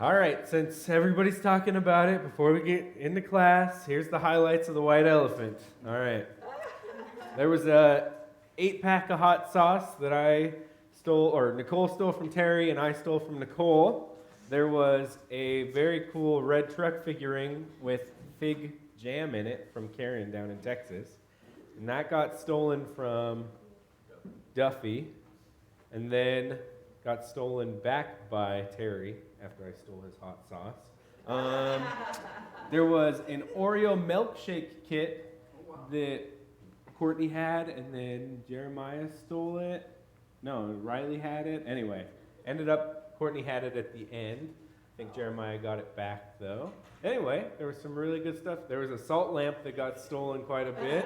All right, since everybody's talking about it, before we get into class, here's the highlights of the white elephant. All right. There was a 8-pack of hot sauce that I stole, or Nicole stole from Terry and I stole from Nicole. There was a very cool red truck figurine with fig jam in it from Karen down in Texas. And that got stolen from Duffy, and then got stolen back by Terry after I stole his hot sauce. There was an Oreo milkshake kit that Courtney had, and then Jeremiah stole it. No, Riley had it. Anyway, ended up Courtney had it at the end. I think Jeremiah got it back, though. Anyway, there was some really good stuff. There was a salt lamp that got stolen quite a bit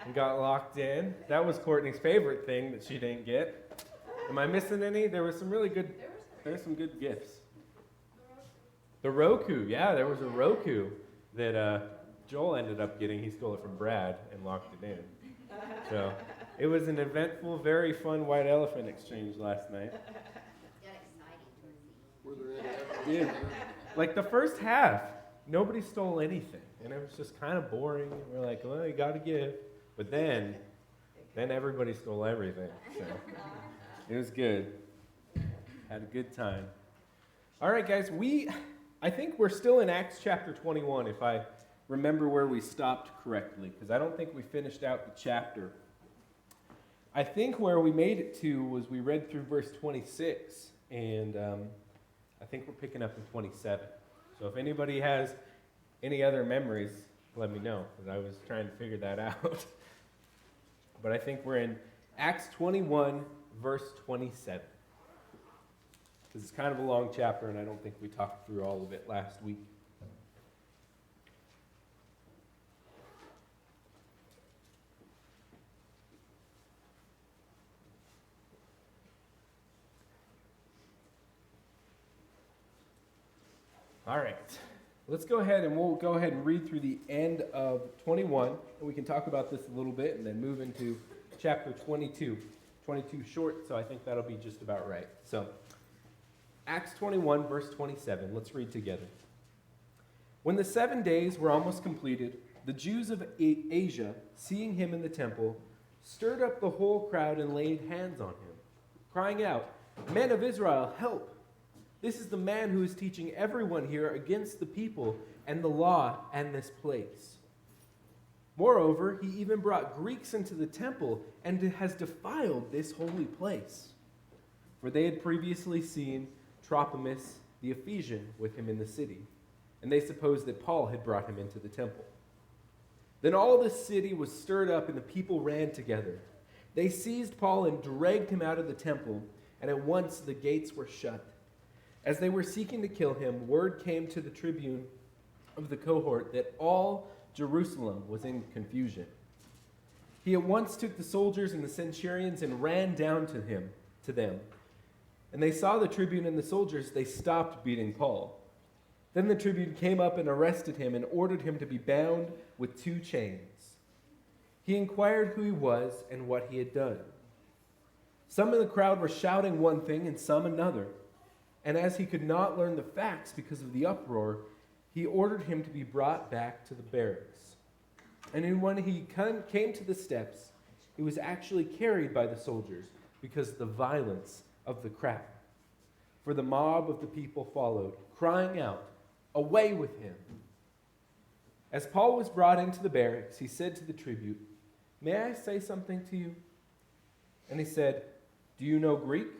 and got locked in. That was Courtney's favorite thing that she didn't get. Am I missing any? There was some really good, there were some good gifts. The Roku, yeah, there was a Roku that Joel ended up getting. He stole it from Brad and locked it in. So it was an eventful, very fun white elephant exchange last night. Yeah. Like the first half, nobody stole anything, and it was just kind of boring. We're like, well, you got to give. But then everybody stole everything. So it was good. Had a good time. All right, guys, I think we're still in Acts chapter 21, if I remember where we stopped correctly, because I don't think we finished out the chapter. I think where we made it to was we read through verse 26, and I think we're picking up in 27. So if anybody has any other memories, let me know, because I was trying to figure that out. But I think we're in Acts 21, verse 27. This is kind of a long chapter, and I don't think we talked through all of it last week. All right, let's go ahead and we'll go ahead and read through the end of 21, and we can talk about this a little bit and then move into chapter 22. 22 short, so I think that'll be just about right. So, Acts 21, verse 27. Let's read together. When the 7 days were almost completed, the Jews of Asia, seeing him in the temple, stirred up the whole crowd and laid hands on him, crying out, "Men of Israel, help! This is the man who is teaching everyone here against the people and the law and this place. Moreover, he even brought Greeks into the temple and has defiled this holy place." For they had previously seen Trophimus the Ephesian with him in the city, and they supposed that Paul had brought him into the temple. Then all the city was stirred up, and the people ran together. They seized Paul and dragged him out of the temple, and at once the gates were shut. As they were seeking to kill him, word came to the tribune of the cohort that all Jerusalem was in confusion. He at once took the soldiers and the centurions and ran down to them. And they saw the tribune and the soldiers, they stopped beating Paul. Then the tribune came up and arrested him and ordered him to be bound with 2 chains. He inquired who he was and what he had done. Some in the crowd were shouting one thing and some another. And as he could not learn the facts because of the uproar, he ordered him to be brought back to the barracks. And when he came to the steps, he was actually carried by the soldiers because of the violence of the crowd. For the mob of the people followed, crying out, "Away with him!" As Paul was brought into the barracks, he said to the tribune, "May I say something to you?" And he said, "Do you know Greek?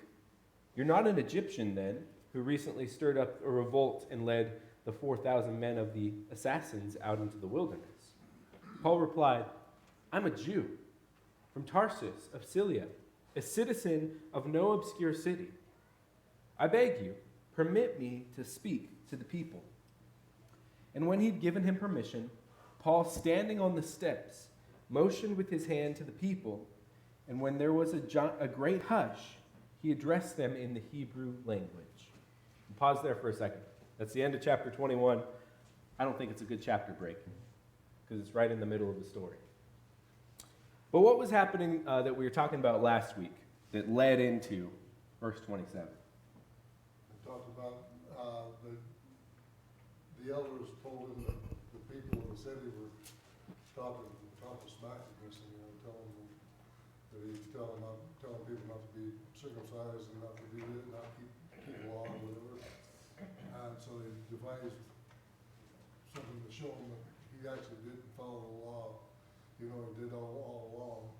You're not an Egyptian, then, who recently stirred up a revolt and led the 4,000 men of the assassins out into the wilderness?" Paul replied, "I'm a Jew from Tarsus of Cilicia, a citizen of no obscure city. I beg you, permit me to speak to the people." And when he'd given him permission, Paul, standing on the steps, motioned with his hand to the people, and when there was a great hush, he addressed them in the Hebrew language. And pause there for a second. That's the end of chapter 21. I don't think it's a good chapter break, because it's right in the middle of the story. But what was happening that we were talking about last week that led into verse 27? We talked about the elders told him that the people of the city were talking smack against him, telling them that he's telling people not to be circumcised and not to do it, not keep law or whatever. And so they devised something to show him that he actually didn't follow the law. He did all along.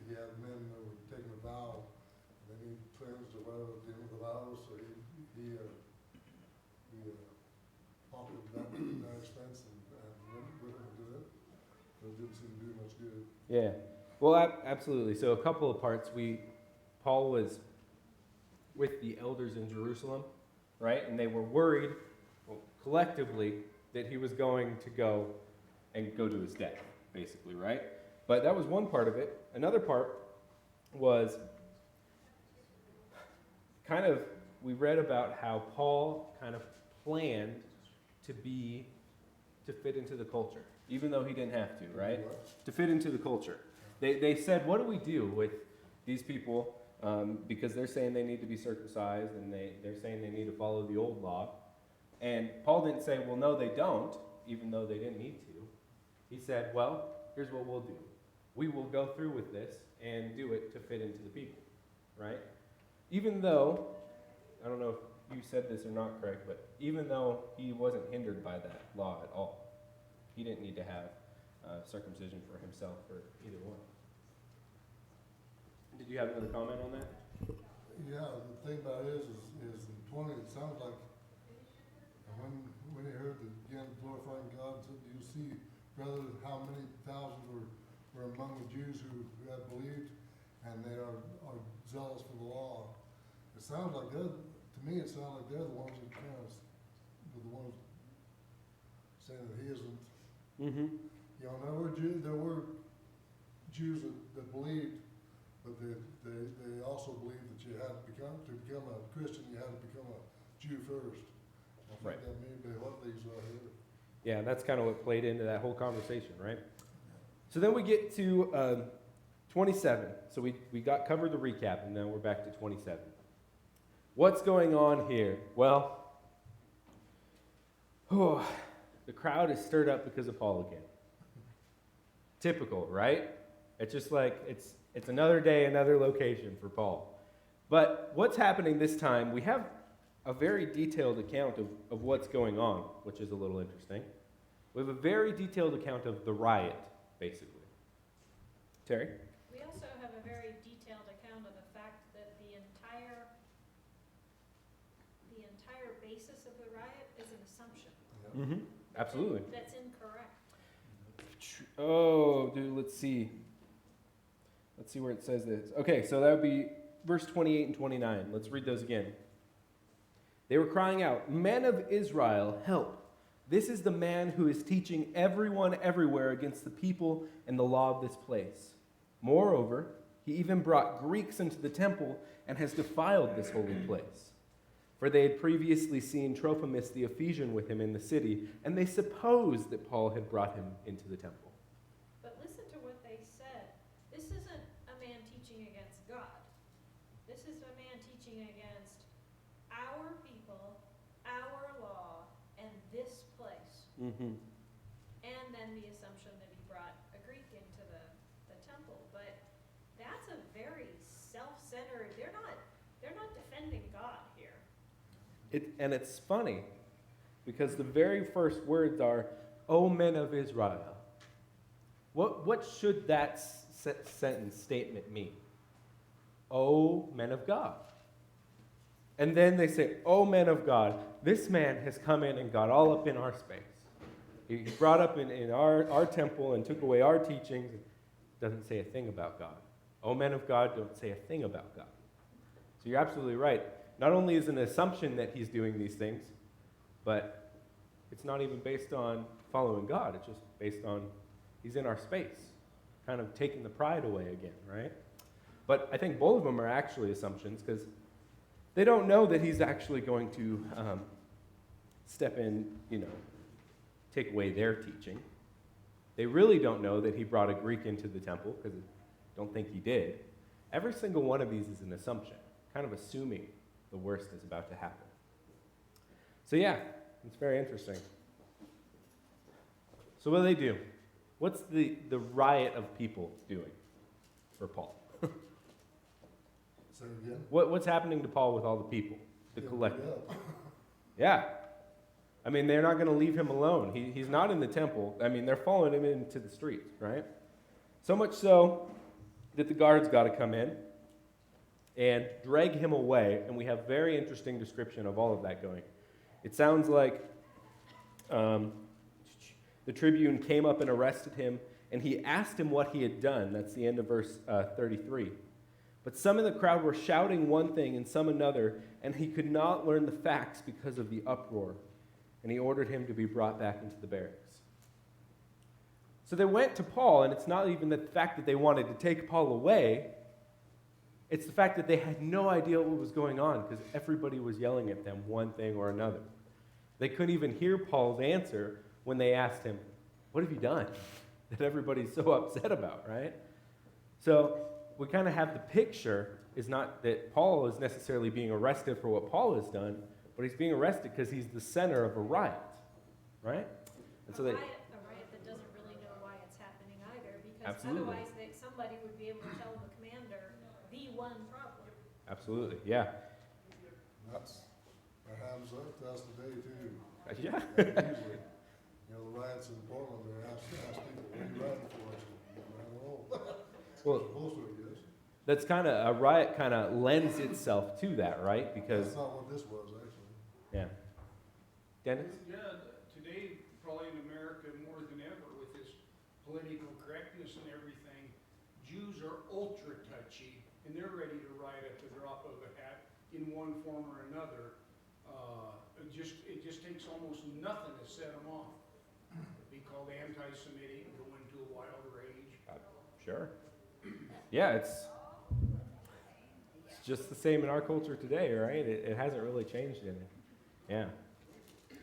He had men that were taking a vow, and then he cleansed or whatever at the end of the vow, so he opted that expense and went with him and did it. But it didn't seem to do much good. Yeah. Well, absolutely. So a couple of parts. Paul was with the elders in Jerusalem, right? And they were worried, collectively, that he was going to go to his death, basically, right? But that was one part of it. Another part was we read about how Paul kind of planned to fit into the culture, even though he didn't have to, right? To fit into the culture. They said, what do we do with these people? Because they're saying they need to be circumcised, and they're saying they need to follow the old law. And Paul didn't say, well, no, they don't, even though they didn't need to. He said, well, here's what we'll do. We will go through with this and do it to fit into the people, right? Even though, I don't know if you said this or not, Craig, but even though he wasn't hindered by that law at all, he didn't need to have circumcision for himself or either one. Did you have another comment on that? Yeah, the thing about it is in 20, it sounds like when he heard again glorifying God, you see rather how many thousands were among the Jews who had believed, and they are zealous for the law. It sounds like to me it sounds like they're the ones that were the ones saying that he isn't. Mm-hmm. There were Jews that believed, but they also believed that you had to become a Christian, you had to become a Jew first. I think that may be what these are here. Yeah, that's kind of what played into that whole conversation, right? So then we get to 27. So we got covered the recap, and now we're back to 27. What's going on here? Well, the crowd is stirred up because of Paul again. Typical, right? It's just like it's another day, another location for Paul. But what's happening this time, we have a very detailed account of what's going on, which is a little interesting. We have a very detailed account of the riot, basically. Terry? We also have a very detailed account of the fact that the entire basis of the riot is an assumption. Mm-hmm. Absolutely. That's incorrect. Oh, dude, let's see. Let's see where it says this. Okay, so that would be verse 28 and 29. Let's read those again. They were crying out, "Men of Israel, help. This is the man who is teaching everyone everywhere against the people and the law of this place. Moreover, he even brought Greeks into the temple and has defiled this holy place." For they had previously seen Trophimus the Ephesian with him in the city, and they supposed that Paul had brought him into the temple. But listen to what they said. This isn't a man teaching against God. This is a man teaching against our people, our law, and this place. Mm-hmm. And then the assumption that he brought a Greek into the temple. But that's a very self-centered, they're not defending God here. And it's funny, because the very first words are, "O men of Israel." What should that sentence statement mean? O men of God. And then they say, "O men of God, this man has come in and got all up in our space. He brought up in our temple and took away our teachings." Doesn't say a thing about God. O men of God don't say a thing about God. So you're absolutely right. Not only is it an assumption that he's doing these things, but it's not even based on following God. It's just based on he's in our space, kind of taking the pride away again, right? But I think both of them are actually assumptions because they don't know that he's actually going to step in, take away their teaching. They really don't know that he brought a Greek into the temple because I don't think he did. Every single one of these is an assumption, kind of assuming the worst is about to happen. So yeah, It's very interesting. So what do they do? What's the riot of people doing for Paul? Say it again. What's happening to Paul with all the people? The Yeah, collective. yeah. Yeah. I mean, they're not going to leave him alone. He's not in the temple. I mean, they're following him into the streets, right? So much so that the guards got to come in and drag him away, and we have very interesting description of all of that going. It sounds like the tribune came up and arrested him, and he asked him what he had done. That's the end of verse 33. But some in the crowd were shouting one thing and some another, and he could not learn the facts because of the uproar. And he ordered him to be brought back into the barracks. So they went to Paul, and it's not even the fact that they wanted to take Paul away. It's the fact that they had no idea what was going on because everybody was yelling at them one thing or another. They couldn't even hear Paul's answer when they asked him, "What have you done?" that everybody's so upset about, right? So we kind of have the picture is not that Paul is necessarily being arrested for what Paul has done, but he's being arrested because he's the center of a riot, right? And so a riot that doesn't really know why it's happening either, because Absolutely. otherwise somebody would be able to tell the commander the one problem. Absolutely, yeah. That happens to us today too. Yeah. Usually, you know, the riots in Portland, they ask people, what are you rioting for? I said, I don't know. Well, Supposed to, I guess. that's kind of, a riot kind of lends itself to that, right? Because, That's not what this was, actually. yeah. Dennis? Yeah, today, probably in America more than ever, with this political correctness and everything, Jews are ultra touchy, and they're ready to riot at the drop of a hat in one form or another. It just takes almost nothing to set them off. Be called anti-Semitic and go into a wild rage. Sure. Yeah, it's just the same in our culture today, right? It hasn't really changed any. Yeah.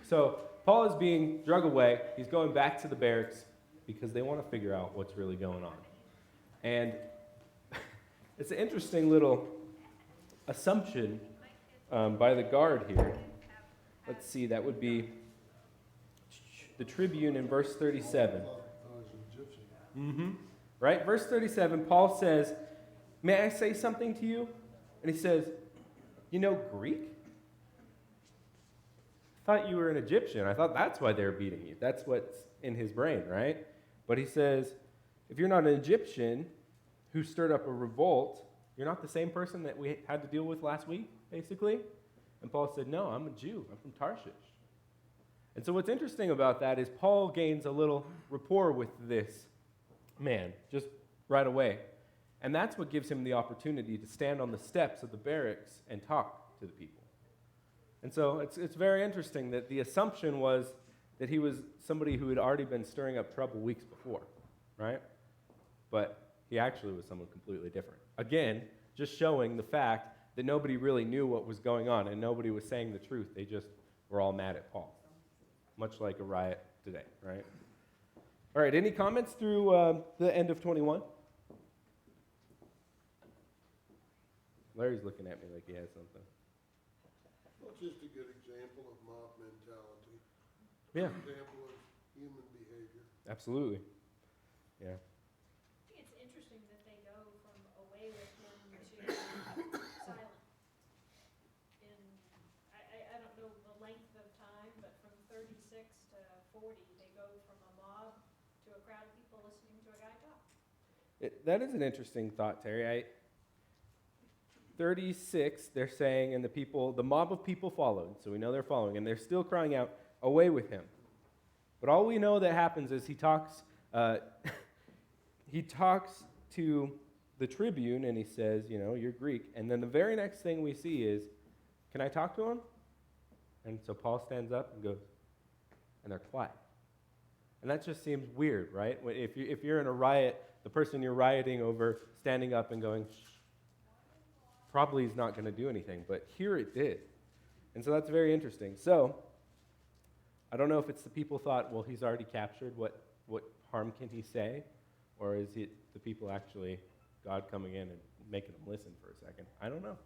So Paul is being drug away. He's going back to the barracks because they want to figure out what's really going on. And it's an interesting little assumption by the guard here. Let's see, that would be the tribune in verse 37. I was an Egyptian. Mm-hmm. Right? Verse 37, Paul says, "May I say something to you?" And he says, "You know Greek? I thought you were an Egyptian. I thought that's why they were beating you." That's what's in his brain, right? But he says, if you're not an Egyptian who stirred up a revolt, you're not the same person that we had to deal with last week, basically. And Paul said, "No, I'm a Jew. I'm from Tarshish." And so what's interesting about that is Paul gains a little rapport with this man just right away. And that's what gives him the opportunity to stand on the steps of the barracks and talk to the people. And so it's very interesting that the assumption was that he was somebody who had already been stirring up trouble weeks before, right? But he actually was someone completely different. Again, just showing the fact that nobody really knew what was going on and nobody was saying the truth. They just were all mad at Paul, much like a riot today, right? All right, any comments through the end of 21? Larry's looking at me like he has something. Well, it's just a good example of mob mentality. Yeah, Example of human behavior. absolutely. Yeah. I think it's interesting that they go from away with him to silent. I don't know the length of time, but from 36 to 40, they go from a mob to a crowd of people listening to a guy talk. That is an interesting thought, Terry. 36, they're saying, and the mob of people followed, so we know they're following, and they're still crying out, "Away with him." But all we know that happens is he talks to the tribune, and he says, "You're Greek." And then the very next thing we see is, "Can I talk to him?" And so Paul stands up and goes, and they're quiet. And that just seems weird, right? If you're in a riot, the person you're rioting over standing up and going, "Shh," probably is not going to do anything, but here it did. And so that's very interesting. So, I don't know if it's the people thought, well, he's already captured, what harm can he say? Or is it the people actually, God coming in and making them listen for a second? I don't know.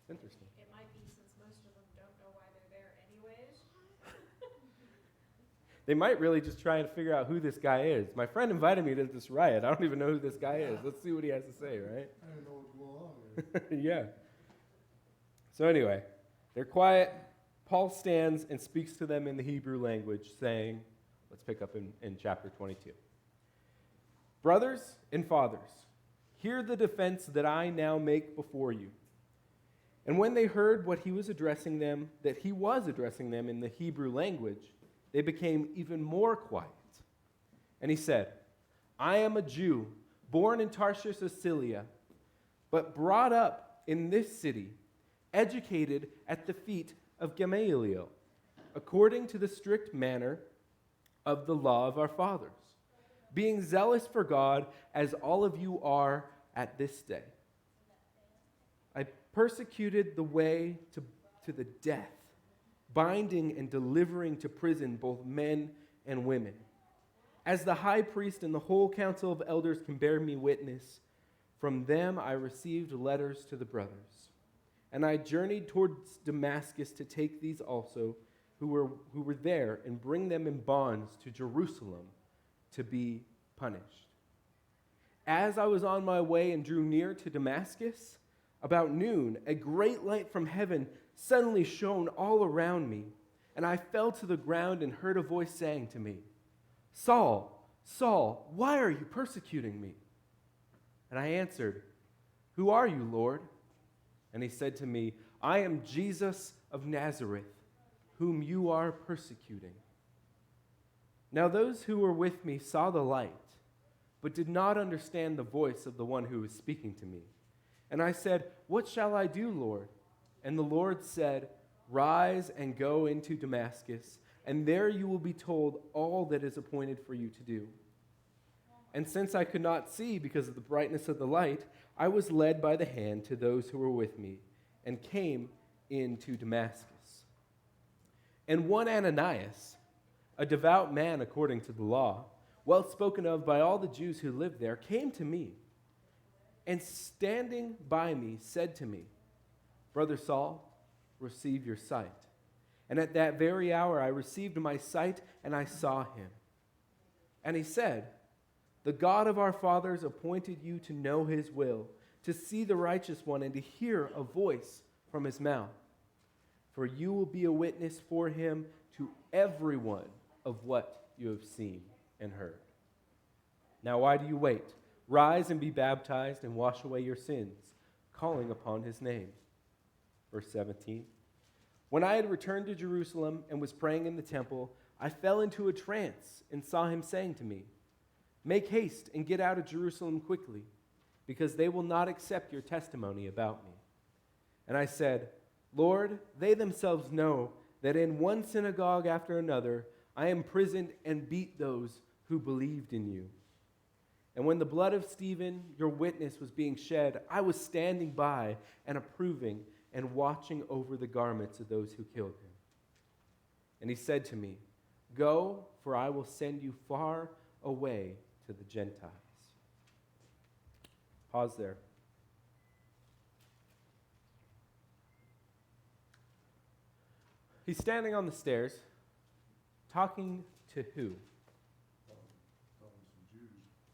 It's interesting. It might be since most of them don't know why they're there anyways. They might really just try and figure out who this guy is. My friend invited me to this riot. I don't even know who this guy is. Let's see what he has to say, right? I didn't know what was going on here. Yeah. So anyway, they're quiet. Paul stands and speaks to them in the Hebrew language, saying, let's pick up in chapter 22. Brothers and fathers, hear the defense that I now make before you. And when they heard what he was addressing them, that he was addressing them in the Hebrew language, they became even more quiet. And he said, I am a Jew, born in Tarshish of Cilicia, but brought up in this city, educated at the feet of Gamaliel, according to the strict manner of the law of our fathers, being zealous for God as all of you are at this day. I persecuted the way to the death, binding and delivering to prison both men and women. As the high priest and the whole council of elders can bear me witness, from them I received letters to the brothers. And I journeyed towards Damascus to take these also who were there and bring them in bonds to Jerusalem to be punished. As I was on my way and drew near to Damascus, about noon, a great light from heaven suddenly shone all around me, and I fell to the ground and heard a voice saying to me, Saul, Saul, why are you persecuting me? And I answered, Who are you, Lord? And he said to me, I am Jesus of Nazareth, whom you are persecuting. Now those who were with me saw the light, but did not understand the voice of the one who was speaking to me. And I said, What shall I do, Lord? And the Lord said, Rise and go into Damascus, and there you will be told all that is appointed for you to do. And since I could not see because of the brightness of the light, I was led by the hand to those who were with me, and came into Damascus. And one Ananias, a devout man according to the law, well spoken of by all the Jews who lived there, came to me, and standing by me said to me, Brother Saul, receive your sight. And at that very hour I received my sight, and I saw him. And he said, The God of our fathers appointed you to know his will, to see the righteous one, and to hear a voice from his mouth. For you will be a witness for him to everyone of what you have seen and heard. Now why do you wait? Rise and be baptized and wash away your sins, calling upon his name. Verse 17. When I had returned to Jerusalem and was praying in the temple, I fell into a trance and saw him saying to me, Make haste and get out of Jerusalem quickly, because they will not accept your testimony about me. And I said, Lord, they themselves know that in one synagogue after another I imprisoned and beat those who believed in you. And when the blood of Stephen, your witness, was being shed, I was standing by and approving and watching over the garments of those who killed him. And he said to me, Go, for I will send you far away to the Gentiles. Pause there. He's standing on the stairs, talking to who?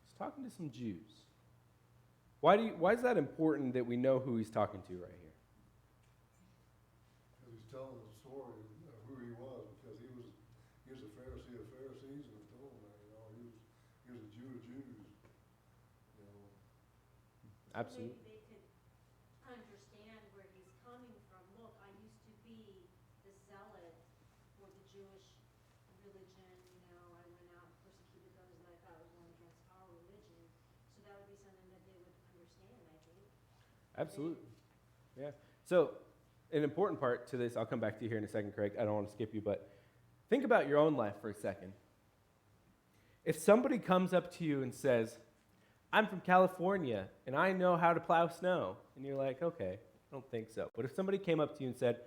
He's talking to some Jews. Why is that important that we know who he's talking to right here? Because he's telling the story of who he was, because he was a Pharisee of Pharisees, and told him that, he was a Jew of Jews, Absolutely. Maybe they could understand where he's coming from. Look, I used to be the zealot for the Jewish religion. I went out and persecuted those that I thought were going against our religion. So that would be something that they would understand, I think. Absolutely. Yeah. So, an important part to this, I'll come back to you here in a second, Craig. I don't want to skip you, but think about your own life for a second. If somebody comes up to you and says, I'm from California, and I know how to plow snow, and you're like, okay, I don't think so. But if somebody came up to you and said,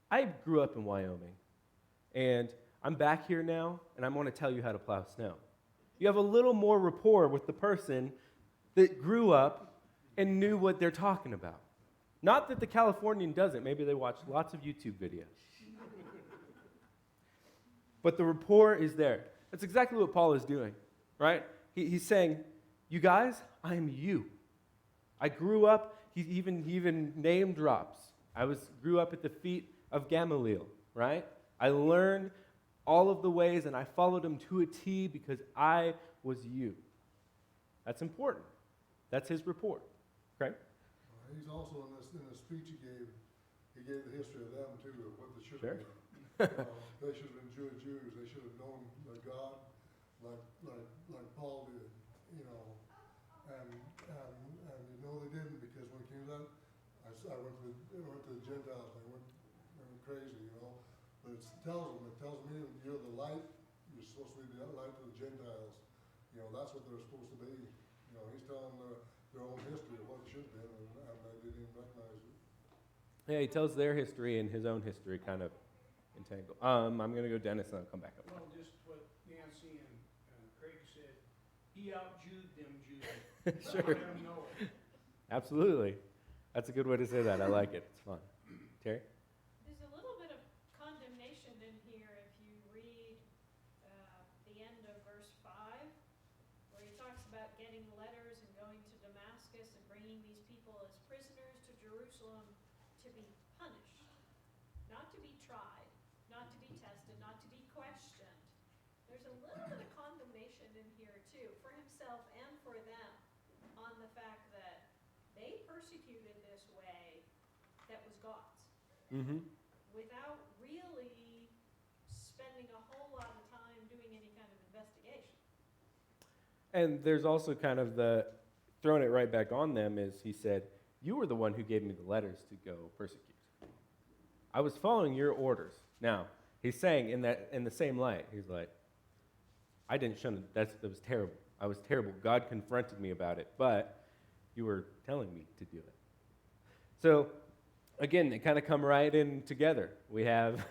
I grew up in Wyoming, and I'm back here now, and I'm going to tell you how to plow snow. You have a little more rapport with the person that grew up and knew what they're talking about. Not that the Californian doesn't. Maybe they watch lots of YouTube videos. But the rapport is there. That's exactly what Paul is doing, right? He's saying, you guys, I am you. I grew up, he even name drops. Grew up at the feet of Gamaliel, right? I learned all of the ways and I followed him to a T because I was you. That's important. That's his report, okay? He's also in the speech he gave the history of them too, of what they should Sure. have been. They should have been Jews. They should have known the God like Paul did, you know. And you know they didn't, because when it came to that, I went to the Gentiles. They went crazy, you know. But it tells me you're the light. You're supposed to be the light to the Gentiles. You know, that's what they're supposed to be. You know, he's telling their own history of what it should have been, and they didn't even recognize it. Yeah, he tells their history and his own history kind of entangled. I'm going to go Dennis and I'll come back up. Well, just what Nancy and Craig said, he out-Jewed them Jews. Sure. Let them know it. Absolutely. That's a good way to say that. I like it. It's fun. Terry? There's a little bit of condemnation in here if you read the end of verse 5, where he talks about getting letters and going to Damascus and bringing these people as prisoners to Jerusalem to be punished, not to be tried, not to be tested, not to be questioned. There's a little bit of condemnation in here too, for himself and for them, on the fact that they persecuted this way that was God's, Mm-hmm. without really spending a whole lot of time doing any kind of investigation. And there's also kind of the throwing it right back on them is he said, you were the one who gave me the letters to go persecute. I was following your orders. Now, he's saying in the same light, he's like, I didn't shun it. That was terrible. I was terrible. God confronted me about it, but you were telling me to do it. So, again, they kind of come right in together. We have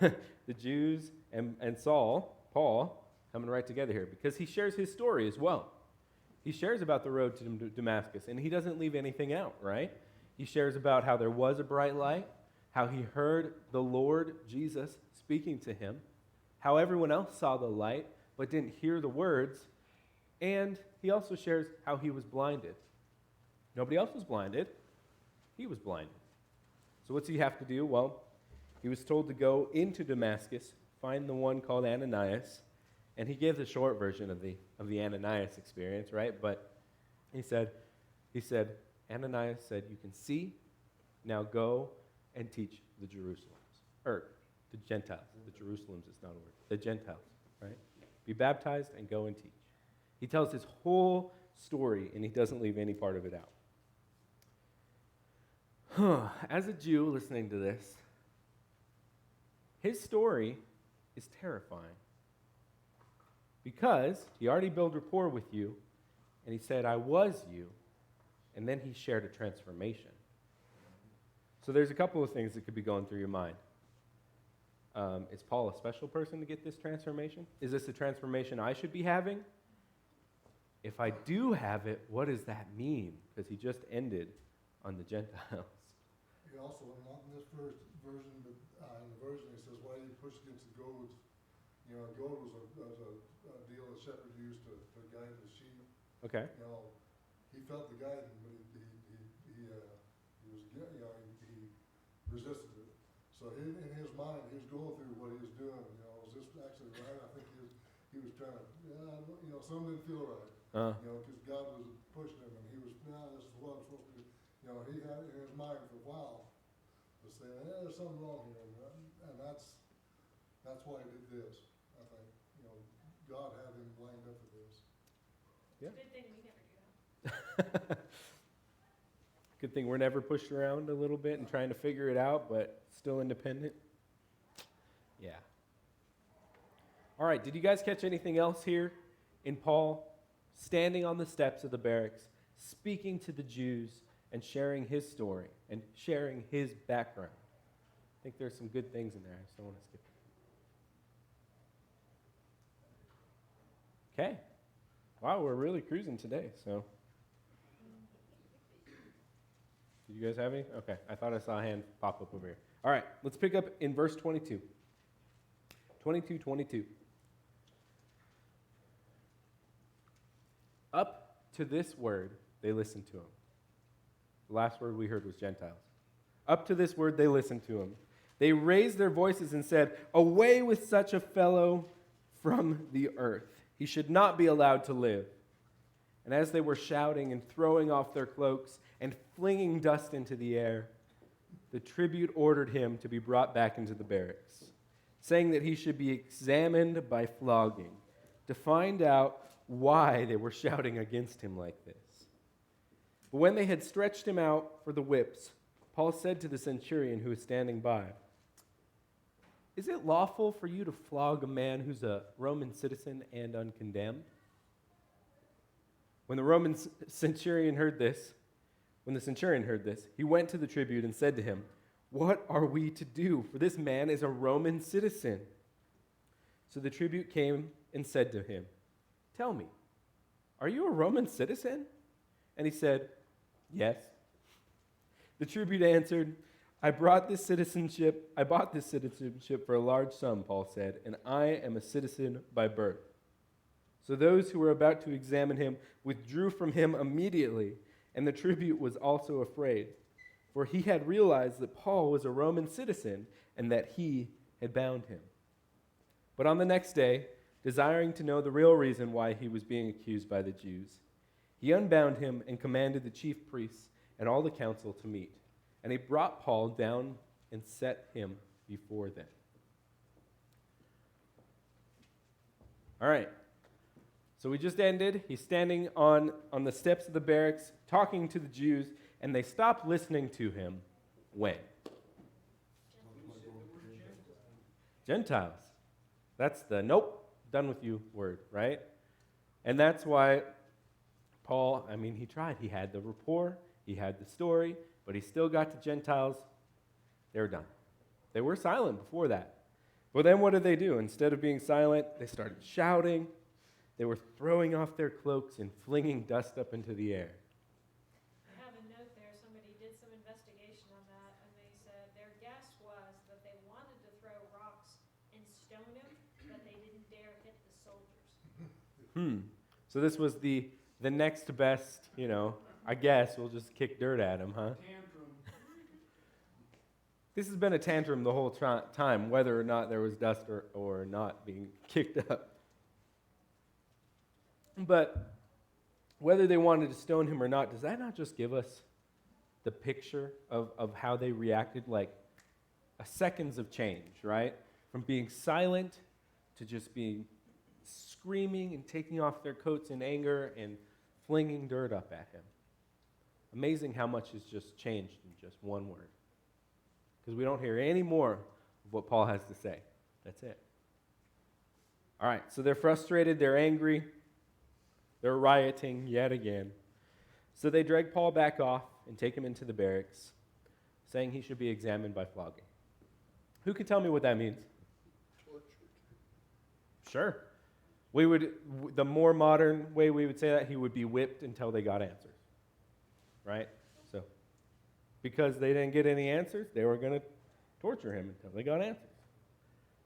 the Jews and Paul, coming right together here because he shares his story as well. He shares about the road to Damascus, and he doesn't leave anything out, right? He shares about how there was a bright light, how he heard the Lord Jesus speaking to him, how everyone else saw the light but didn't hear the words, and he also shares how he was blinded. Nobody else was blinded. He was blinded. So what's he have to do? Well, he was told to go into Damascus, find the one called Ananias, and he gave the short version of the Ananias experience, right? But he said, Ananias said, you can see, now go and teach the Jerusalems, or the Gentiles. The Jerusalems is not a word. The Gentiles, right? Be baptized and go and teach. He tells his whole story, and he doesn't leave any part of it out. As a Jew listening to this, his story is terrifying because he already built rapport with you, and he said, I was you, and then he shared a transformation. So there's a couple of things that could be going through your mind. Is Paul a special person to get this transformation? Is this a transformation I should be having? If I do have it, what does that mean? Because he just ended on the Gentiles. He also, not in this version, but in the version, he says, why do you push against the goads? You know, a goad was a deal a shepherd used to guide the sheep. Okay. You know, he felt the guiding, but he resisted it. So in his mind, he was going through what he was doing. You know, was this actually right? I think he was trying to, something didn't feel right. Because God was pushing him, and he was, this is what I'm supposed to do. You know, he had in his mind for a while was saying, there's something wrong here, and that's why he did this. I think, God had him lined up for this. Yeah. Good thing we never do that. Good thing we're never pushed around a little bit and trying to figure it out, but still independent. Yeah. All right, did you guys catch anything else here in Paul standing on the steps of the barracks, speaking to the Jews and sharing his story and sharing his background? I think there's some good things in there. I just don't want to skip it. Okay. Wow, we're really cruising today, so. Did you guys have any? Okay, I thought I saw a hand pop up over here. All right, let's pick up in verse 22. 22. Up to this word, they listened to him. The last word we heard was Gentiles. Up to this word, they listened to him. They raised their voices and said, "Away with such a fellow from the earth. He should not be allowed to live." And as they were shouting and throwing off their cloaks and flinging dust into the air, the tribune ordered him to be brought back into the barracks, saying that he should be examined by flogging to find out why they were shouting against him like this. But when they had stretched him out for the whips, Paul said to the centurion who was standing by, "Is it lawful for you to flog a man who's a Roman citizen and uncondemned?" When the centurion heard this, he went to the tribune and said to him, "What are we to do? For this man is a Roman citizen." So the tribune came and said to him, "Tell me, are you a Roman citizen?" And he said, "Yes." The tribune answered, I bought this citizenship for a large sum," Paul said, "and I am a citizen by birth." So those who were about to examine him withdrew from him immediately, and the tribune was also afraid, for he had realized that Paul was a Roman citizen and that he had bound him. But on the next day, desiring to know the real reason why he was being accused by the Jews, he unbound him and commanded the chief priests and all the council to meet. And he brought Paul down and set him before them. All right. So we just ended. He's standing on the steps of the barracks talking to the Jews, and they stopped listening to him when? Gentiles. That's the nope, done with you word, right? And that's why Paul, he tried. He had the rapport, he had the story, but he still got to Gentiles. They were done. They were silent before that. But then what did they do? Instead of being silent, they started shouting. They were throwing off their cloaks and flinging dust up into the air. I have a note there, somebody did some investigation on that, and they said their guess was that they wanted to throw rocks and stone him, but they didn't dare hit the soldiers. So this was the next best, I guess we'll just kick dirt at him, huh? Tantrum. This has been a tantrum the whole time, whether or not there was dust or not being kicked up. But whether they wanted to stone him or not, does that not just give us the picture of how they reacted? Like a seconds of change, right? From being silent to just being screaming and taking off their coats in anger and flinging dirt up at him. Amazing how much has just changed in just one word. Because we don't hear any more of what Paul has to say. That's it. All right, so they're frustrated, they're angry, they're rioting yet again. So they drag Paul back off and take him into the barracks, saying he should be examined by flogging. Who can tell me what that means? Tortured. Sure. The more modern way we would say that, he would be whipped until they got answers. Right? So, because they didn't get any answers, they were going to torture him until they got answers.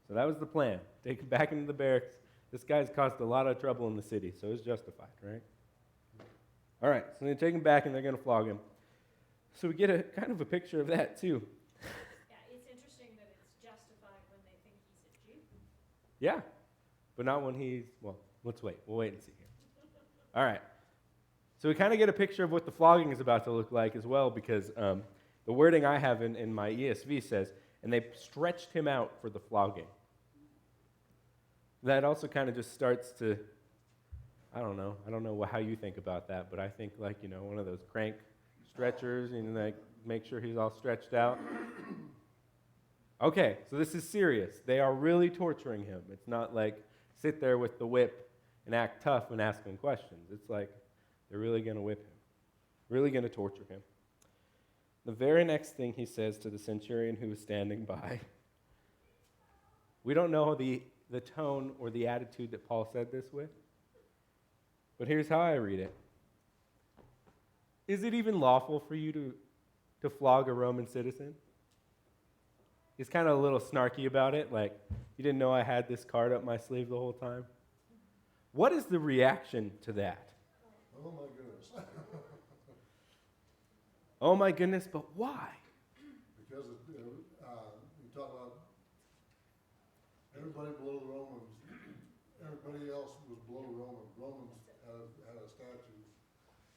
So that was the plan. Take him back into the barracks. This guy's caused a lot of trouble in the city, so it's justified, right? All right, so they take him back and they're going to flog him. So we get a kind of a picture of that too. Yeah, it's interesting that it's justified when they think he's a Jew. Yeah, but not when let's wait. We'll wait and see here. All right. So we kind of get a picture of what the flogging is about to look like as well, because the wording I have in my ESV says, and they stretched him out for the flogging. That also kind of just starts to, I don't know how you think about that, but I think one of those crank stretchers and make sure he's all stretched out. Okay, so this is serious. They are really torturing him. It's not like sit there with the whip and act tough and ask him questions. It's like they're really going to whip him, really going to torture him. The very next thing he says to the centurion who was standing by, we don't know the tone or the attitude that Paul said this with, but here's how I read it. Is it even lawful for you to flog a Roman citizen? He's kind of a little snarky about it, like, you didn't know I had this card up my sleeve the whole time? What is the reaction to that? Oh my goodness. Oh my goodness, but why? Because you talk about everybody below the Romans, everybody else was below Roman. Romans had a statute,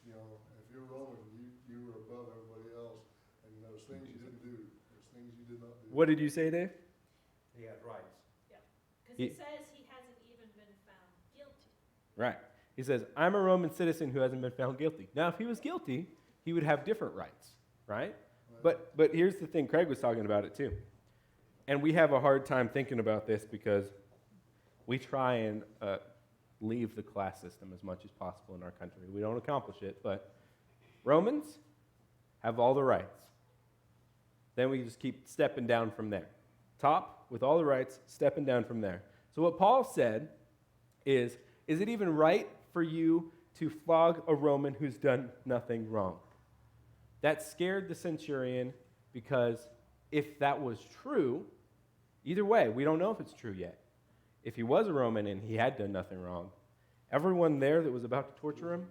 you know, if you're Roman, you were above everybody else, and there was things you didn't do, there's things you did not do. What did you say, Dave? He had rights. Because He- it says he hasn't even been found guilty. Right. He says, I'm a Roman citizen who hasn't been found guilty. Now, if he was guilty, he would have different rights, right? But here's the thing, Craig was talking about it too. And we have a hard time thinking about this because we try and leave the class system as much as possible in our country. We don't accomplish it, but Romans have all the rights. Then we just keep stepping down from there. Top with all the rights, stepping down from there. So what Paul said is it even right for you to flog a Roman who's done nothing wrong? That scared the centurion because if that was true, either way, we don't know if it's true yet. If he was a Roman and he had done nothing wrong, everyone there that was about to torture him,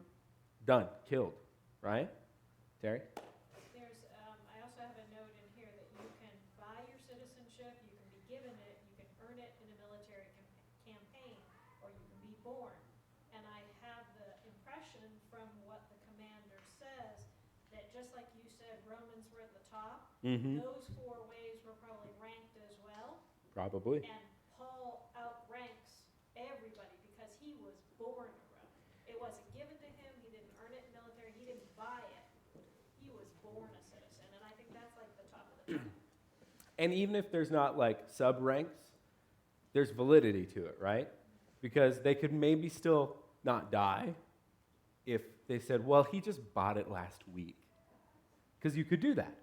done, killed, right? Terry? There's, I also have a note in here that you can buy your citizenship, you can be given it, you can earn it in a military campaign, or you can be born. And I have the impression from what the commander says, that just like you said, Romans were at the top, Mm-hmm. those 4 ways were probably ranked as well. Probably. And Paul outranks everybody because he was born a Roman. It wasn't given to him, he didn't earn it in military, he didn't buy it. He was born a citizen, and I think that's like the top of the top. And even if there's not like sub ranks, there's validity to it, right? Because they could maybe still not die if they said, well, he just bought it last week. Because you could do that.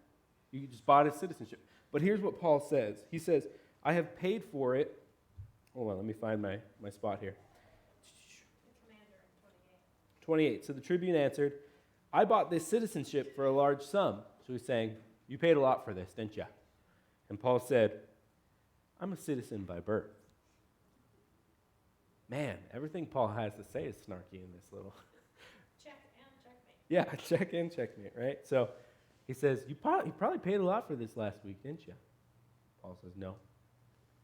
You just bought his citizenship. But here's what Paul says. He says, I have paid for it. Hold on, let me find my spot here. The commander in 28. So the tribune answered, I bought this citizenship for a large sum. So he's saying, you paid a lot for this, didn't you? And Paul said, I'm a citizen by birth. Man, everything Paul has to say is snarky in this little. 28. Check and checkmate. Yeah, check in, checkmate, right? So he says, you probably paid a lot for this last week, didn't you? Paul says, no,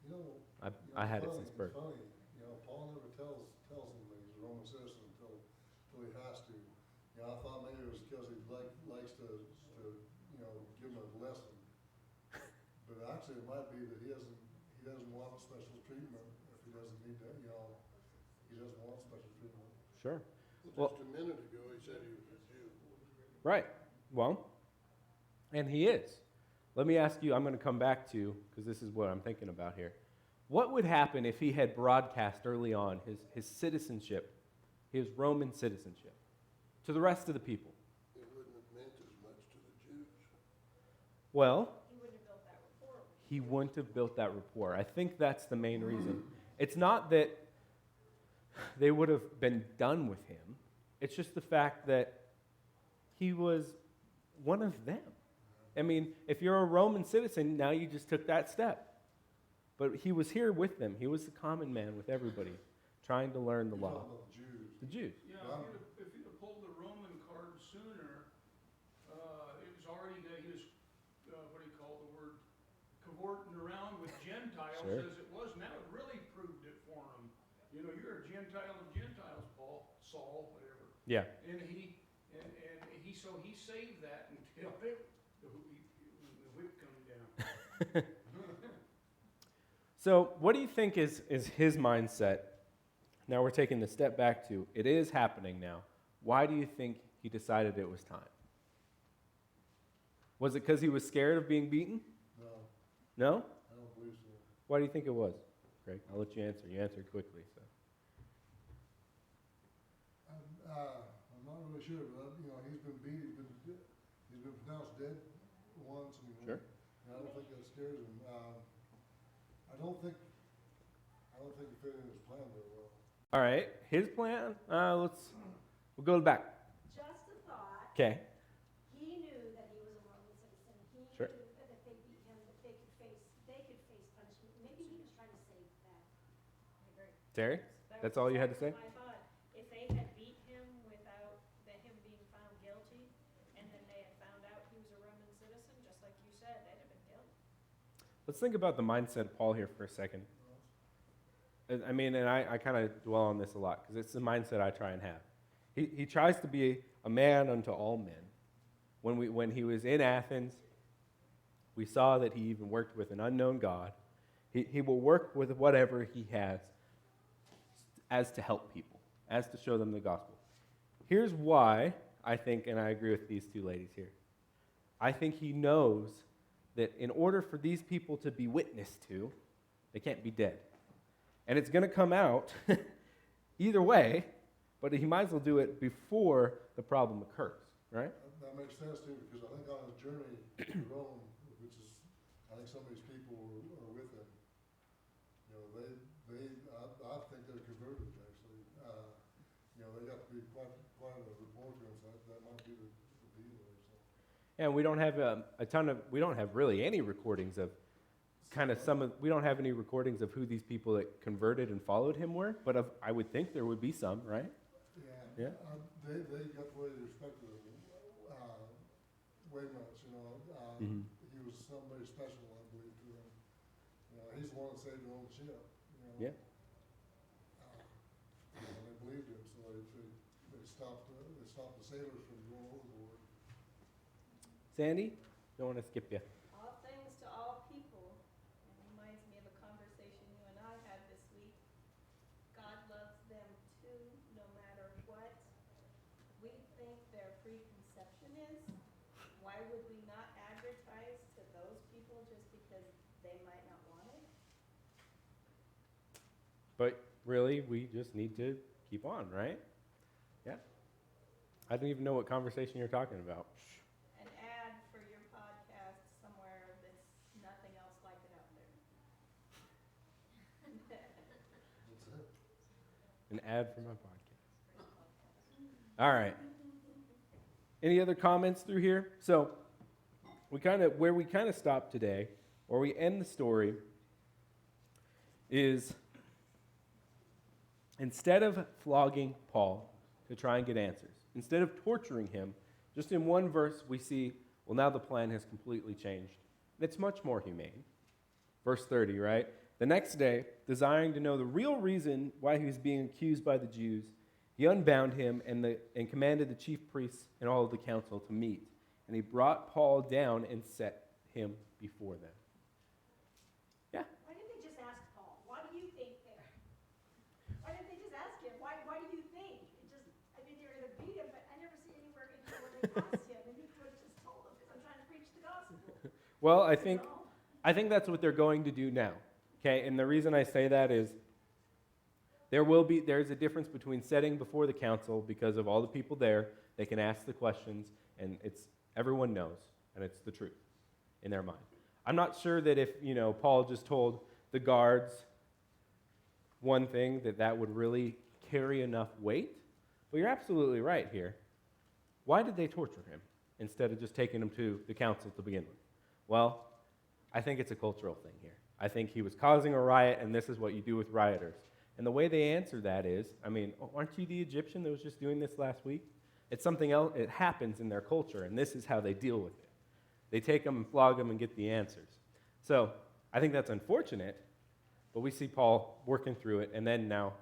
You know, I had it since birth. It's funny, you know, Paul never tells him that he's a Roman citizen until he has to. You know, I thought maybe it was because he likes to, you know, give him a lesson. But actually, it might be that he doesn't want special treatment if he doesn't need that, you know, he doesn't want special treatment. Sure. Just a minute ago, he said he was a Jew. Right. Well, and he is. Let me ask you, I'm going to come back to, because this is what I'm thinking about here. What would happen if he had broadcast early on his citizenship, his Roman citizenship, to the rest of the people? It wouldn't have meant as much to the Jews. Well, He wouldn't have built that rapport. he wouldn't have built that rapport. I think that's the main reason. It's not that they would have been done with him. It's just the fact that he was one of them. I mean, if you're a Roman citizen, now you just took that step. But he was here with them. He was the common man with everybody, trying to learn the You're law. talking about the Jews. The Jews. Yeah, Wow. if he'd have pulled the Roman card sooner, it was already that he was, what do you call the word, cavorting around with Gentiles Sure. as it was. Now it really proved it for him. You know, you're a Gentile of Gentiles, Saul, whatever. Yeah. And he saved that until the whip come down. So what do you think is his mindset? Now we're taking the step back to, it is happening now. Why do you think he decided it was time? Was it because he was scared of being beaten? No, No? I don't believe so. Why do you think it was? Greg, I'll let you answer. You answered quickly, so. I'm not really sure, but, you know, he's been beat, he's been pronounced dead once, and Sure. and I don't think that scares him. I don't think it fit in his plan very well. All right, his plan. We'll go back. Just a thought, Okay. he knew that he was a Roman citizen. He Sure. knew that if they beat him, that they could face punishment. Maybe he was trying to save that. I agree. Terry, That that's was all you had to say? exactly my thought. If they had beat him without Let's think about the mindset of Paul here for a second. I mean, and I kind of dwell on this a lot because it's the mindset I try and have. He tries to be a man unto all men. When he was in Athens, we saw that he even worked with an unknown God. He will work with whatever he has as to help people, as to show them the gospel. Here's why I think, and I agree with these two ladies here, I think he knows that in order for these people to be witnessed to, they can't be dead. And it's going to come out either way, but he might as well do it before the problem occurs, right? That makes sense too, because I think on his journey to Rome, which is, I think some of these people are with him, you know, I think they're converted actually. You know, they got to be quite a rapport to him, so that might be the deal there, so. And we don't have we don't have really any recordings of we don't have any recordings of who these people that converted and followed him were, but I would think there would be some, right? Yeah. They got the way they respected him, way much, you know. Mhm. He was somebody special, I believe, to them. You know, he's the one that saved their own ship, you know. Yeah. You know, they believed him, so they stopped the sailors from going overboard. Sandy, don't want to skip you. All things to all people. And reminds me of a conversation you and I had this week. God loves them too, no matter what we think their preconception is. Why would we not advertise to those people just because they might not want it? But really, we just need to keep on, right? Yeah. I don't even know what conversation you're talking about. An ad for your podcast somewhere that's nothing else like it out there. That's it. An ad for my podcast. All right. Any other comments through here? So, where we kind of stop today, or we end the story, is instead of flogging Paul to try and get answers, instead of torturing him, just in one verse we see, well, now the plan has completely changed. And it's much more humane. Verse 30, right? The next day, desiring to know the real reason why he was being accused by the Jews, he unbound him and commanded the chief priests and all of the council to meet. And he brought Paul down and set him before them. Yeah. Why didn't they just ask Paul, why do you think there? Why didn't they just ask him, why do you think? I mean, they're gonna beat him, but I never see anywhere in here where they asked him, and he could have just told them, because I'm trying to preach the gospel. Well, I You think know? that's what they're going to do now. Okay, and the reason I say that is there's a difference between setting before the council because of all the people there. They can ask the questions, and everyone knows, and it's the truth in their mind. I'm not sure that if Paul just told the guards one thing that would really carry enough weight. But you're absolutely right here. Why did they torture him instead of just taking him to the council to begin with? Well, I think it's a cultural thing here. I think he was causing a riot, and this is what you do with rioters. And the way they answer that is, aren't you the Egyptian that was just doing this last week? It's something else. It happens in their culture, and this is how they deal with it. They take them and flog them and get the answers. So I think that's unfortunate, but we see Paul working through it, and then now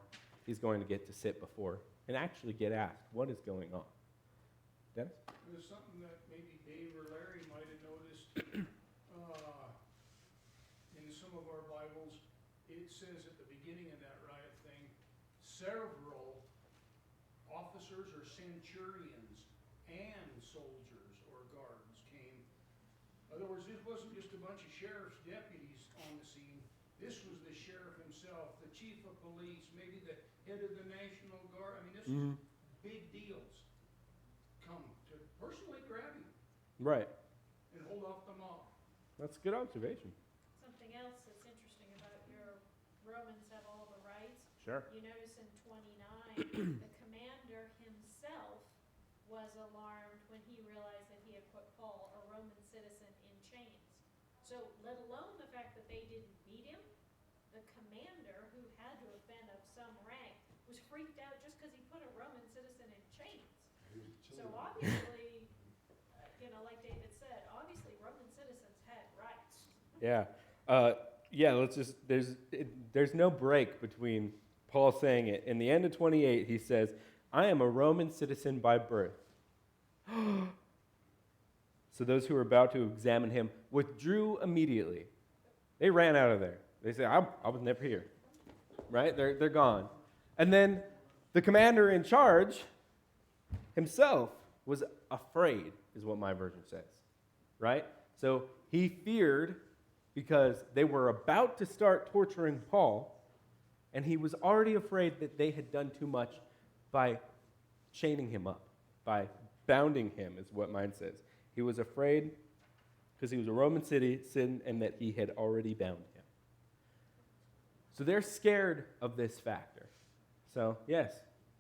he's going to get to sit before and actually get asked, what is going on? Dennis? There's something that maybe Dave or Larry might have noticed. In some of our Bibles, it says at the beginning of that riot thing, several officers or centurions and soldiers or guards came. In other words, this wasn't just a bunch of sheriff's deputies on the scene. This was the sheriff himself, the chief of police, maybe the head of the National Guard. I mean, this was big deals come to personally grab him Right. and hold off the mob. That's a good observation. Something else that's interesting about your Romans have all the rights. Sure. You notice in 29, the commander himself was alarmed when he realized that he had put Paul, a Roman citizen, in chains. So, let alone the fact that they didn't beat him, the commander, who had to have been of some rank, was freaked out just because he put a Roman citizen in chains. He was So chilling. obviously, like David said, obviously Roman citizens had rights. Yeah. Yeah, there's no break between Paul saying it. In the end of 28, he says, I am a Roman citizen by birth. So those who were about to examine him withdrew immediately. They ran out of there. They said, I was never here. Right? They're gone. And then the commander in charge himself was afraid, is what my version says. Right? So he feared because they were about to start torturing Paul, and he was already afraid that they had done too much by chaining him up, by bounding him, is what mine says. He was afraid because he was a Roman citizen and that he had already bound him. So they're scared of this factor. So, yes,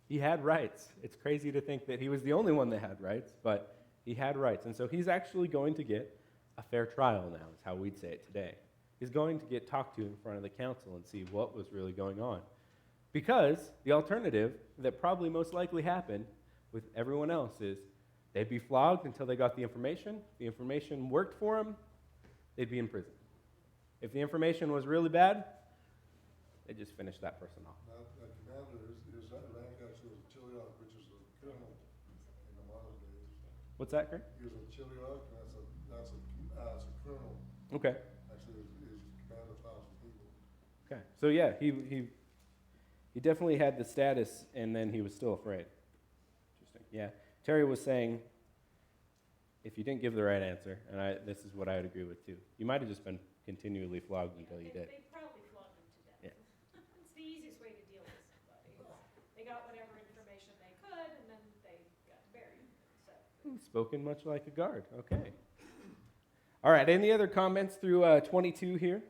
he had rights. It's crazy to think that he was the only one that had rights, but he had rights. And so he's actually going to get a fair trial now, is how we'd say it today. He's going to get talked to in front of the council and see what was really going on. Because the alternative that probably most likely happened with everyone else is they'd be flogged until they got the information worked for them, they'd be in prison. If the information was really bad, they just finish that person off. Now, that commander, is that rank actually was a Chiliarch, which is a colonel in the modern days. What's that, Greg? He was a Chiliarch, and that's a colonel. Okay. Actually, he's commander of 1,000 people. Okay. So yeah, he definitely had the status, and then he was still afraid. Interesting. Yeah. Terry was saying, if you didn't give the right answer, and this is what I would agree with too, you might have just been continually flogged until you did. They probably flogged him to death. Yeah. It's the easiest way to deal with somebody. They got whatever information they could, and then they got to bury him. So. Spoken much like a guard. Okay. All right. Any other comments through 22 here?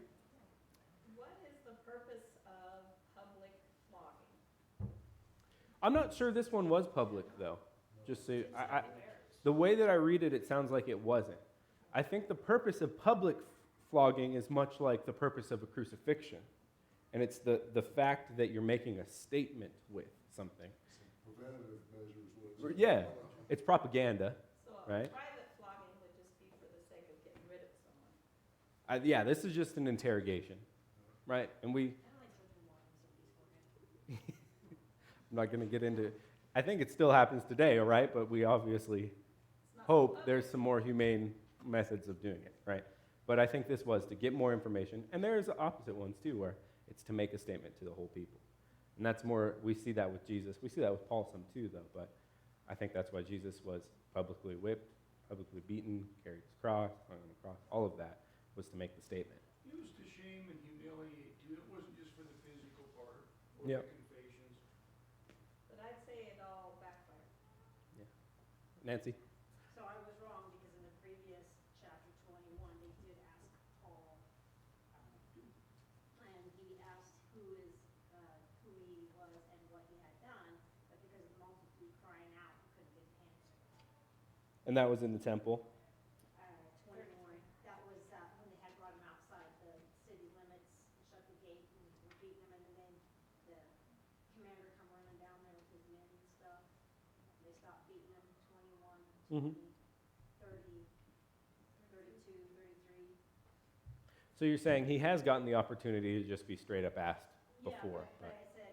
What is the purpose of public flogging? I'm not sure this one was public though. Just so the way that I read it, it sounds like it wasn't. I think the purpose of public flogging is much like the purpose of a crucifixion, and it's the fact that you're making a statement with something. Preventative measures was. Yeah, it's propaganda, So right? private flogging would just be for the sake of getting rid of someone. Yeah, this is just an interrogation, right? And I don't like drinking water when somebody's working. I'm not going to get into. I think it still happens today, all right? But we obviously hope there's some more humane methods of doing it, right? But I think this was to get more information, and there's the opposite ones too, where it's to make a statement to the whole people. And that's more, we see that with Jesus. We see that with Paul some too, though, but I think that's why Jesus was publicly whipped, publicly beaten, carried his cross, hung on the cross. All of that was to make the statement. He was to shame and humiliate too. It wasn't just for the physical part or Yep. the confessions. But I'd say it all backfired. Nancy? So I was wrong because in the previous chapter 21, they did ask Paul, and he asked who he was and what he had done, but because of the multitude crying out, he couldn't give an answer. And that was in the temple. 21, that was when they had brought him outside the city limits, shut the gate, and were beating him, and then the commander come running down there with his men and stuff. They stopped beating him, 21, Mhm. 30, 32, 33. So you're saying he has gotten the opportunity to just be straight up asked before. Yeah, but right? I said,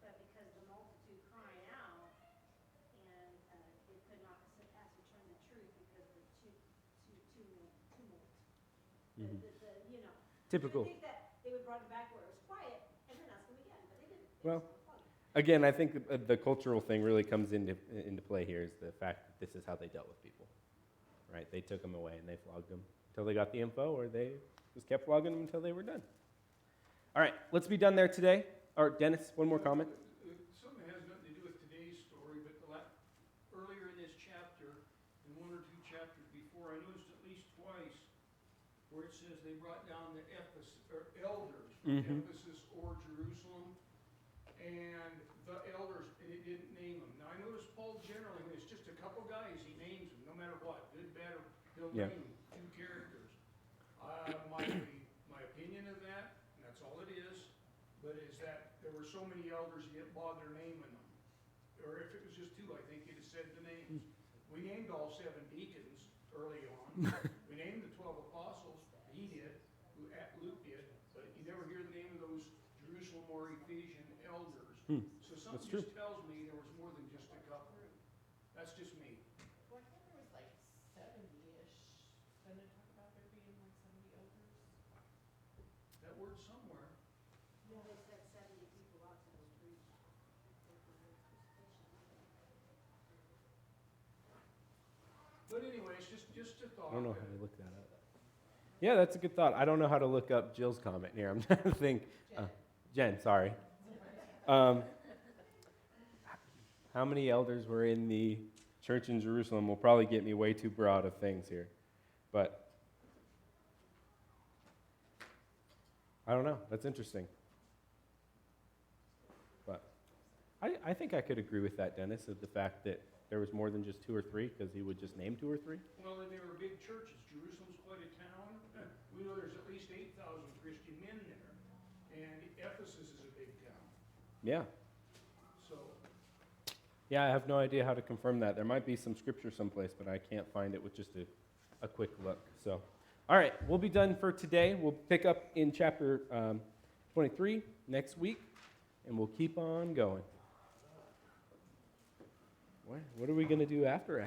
but because the multitude crying out, and they could not ascertain the truth because of the tumult. Mhm. You know. Typical. I think that they would brought him back where it was quiet and then ask him again, but they didn't. Well, again, I think the cultural thing really comes into play here is the fact that this is how they dealt with people, right? They took them away and they flogged them until they got the info, or they just kept flogging them until they were done. All right, let's be done there today. Or Dennis, one more comment. Something that has nothing to do with today's story, but earlier in this chapter, and one or two chapters before, I noticed at least twice where it says they brought down the elders from Mhm. Ephesus or Jerusalem, and the elders, and it didn't name them. Now I noticed Paul generally, when it's just a couple guys, he names them, no matter what, good, bad, or he'll Yeah. name two characters. My opinion of that, and that's all it is, but is that there were so many elders, he didn't bother naming them. Or if it was just two, I think he'd have said the names. We named all 7 deacons early on. We named the 12 apostles, he did. Luke elders. Hmm, So that's something true. just tells me there was more than just a couple. That's just me. Well, I thought there was like 70-ish. Didn't it talk about there being like 70 elders? That word somewhere. Well, they said 70 people ought to go preach. But anyways, just a thought. I don't know how to look that up. Yeah, that's a good thought. I don't know how to look up Jill's comment here. I'm trying to think. Jen, sorry. How many elders were in the church in Jerusalem will probably get me way too broad of things here. But I don't know. That's interesting. But I think I could agree with that, Dennis, of the fact that there was more than just 2 or 3, because he would just name 2 or 3. Well, and they were big churches. Jerusalem's quite a town. We know there's at least 8,000 Christian men there. And Ephesus is a big town. Yeah. So, Yeah, I have no idea how to confirm that. There might be some scripture someplace, but I can't find it with just a quick look. So, all right, we'll be done for today. We'll pick up in chapter 23 next week, and we'll keep on going. What are we going to do after Acts?